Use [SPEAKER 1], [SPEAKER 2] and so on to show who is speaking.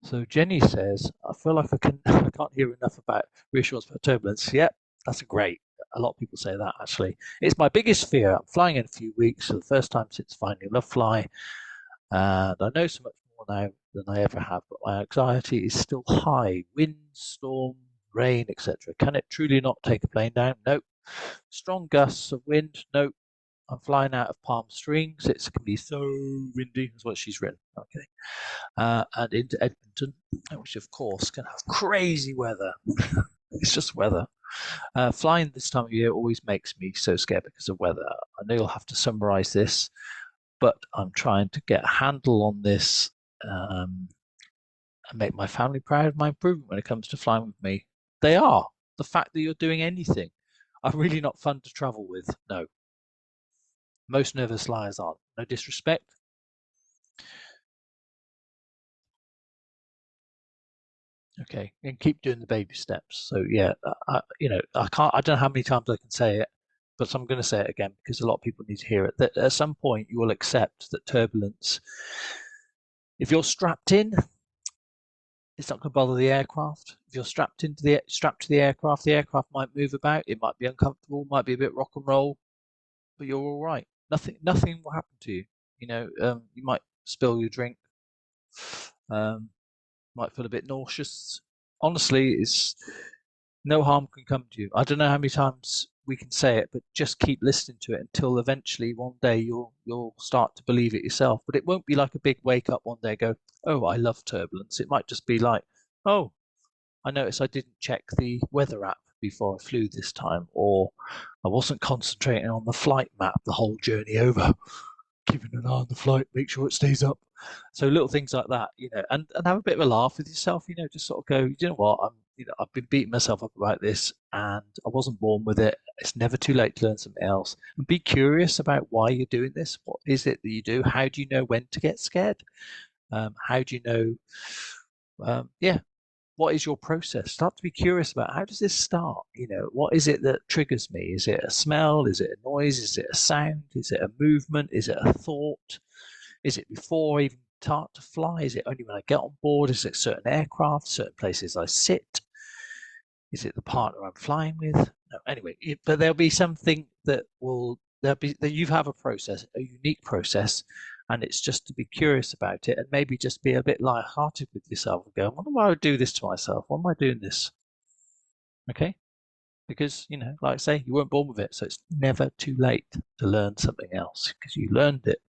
[SPEAKER 1] So Jenny says, I feel like I can't hear enough about reassurance about turbulence. Yep, that's great. A lot of people say that actually. It's my biggest fear. I'm flying in a few weeks for the first time since finding Lovefly, and I know so much more now than I ever have, but my anxiety is still high. Wind, storm, rain, etc. Can it truly not take a plane down? Nope. Strong gusts of wind? Nope. I'm flying out of Palm Springs. It can be so windy, is what she's written. Okay. And into Edmonton, which of course can have crazy weather. It's just weather. Flying this time of year always makes me so scared because of weather. I know you'll have to summarize this, but I'm trying to get a handle on this and make my family proud of my improvement when it comes to flying with me. They are. The fact that you're doing anything are really not fun to travel with. No. Most nervous flyers aren't. No disrespect. Okay, and keep doing the baby steps. So yeah, I can't. I don't know how many times I can say it, but I'm going to say it again because a lot of people need to hear it. That at some point you will accept that turbulence, if you're strapped in, it's not going to bother the aircraft. If you're strapped to the aircraft might move about. It might be uncomfortable, might be a bit rock and roll, but you're all right. Nothing will happen to you. You might spill your drink. Um, might feel a bit nauseous. Honestly, it's no harm can come to you. I don't know how many times we can say it, but just keep listening to it until eventually one day you'll start to believe it yourself. But it won't be like a big wake up one day and go, oh, I love turbulence. It might just be like, oh, I noticed I didn't check the weather app before I flew this time, or I wasn't concentrating on the flight map the whole journey over, keeping an eye on the flight, make sure it stays up. So little things like that, and have a bit of a laugh with yourself, just sort of go, you know what, I've been beating myself up about this, and I wasn't born with it. It's never too late to learn something else, and be curious about why you're doing this. What is it that you do? How do you know when to get scared? How do you know? Yeah, what is your process? Start to be curious about how does this start? What is it that triggers me? Is it a smell? Is it a noise? Is it a sound? Is it a movement? Is it a thought? Is it before I even start to fly? Is it only when I get on board? Is it certain aircraft, certain places I sit? Is it the partner I'm flying with? No, anyway, but there'll be something there'll be that you have a process, a unique process, and it's just to be curious about it and maybe just be a bit light-hearted with yourself and go, why would I do this to myself? Why am I doing this? Okay, because like I say, you weren't born with it, so it's never too late to learn something else because you learned it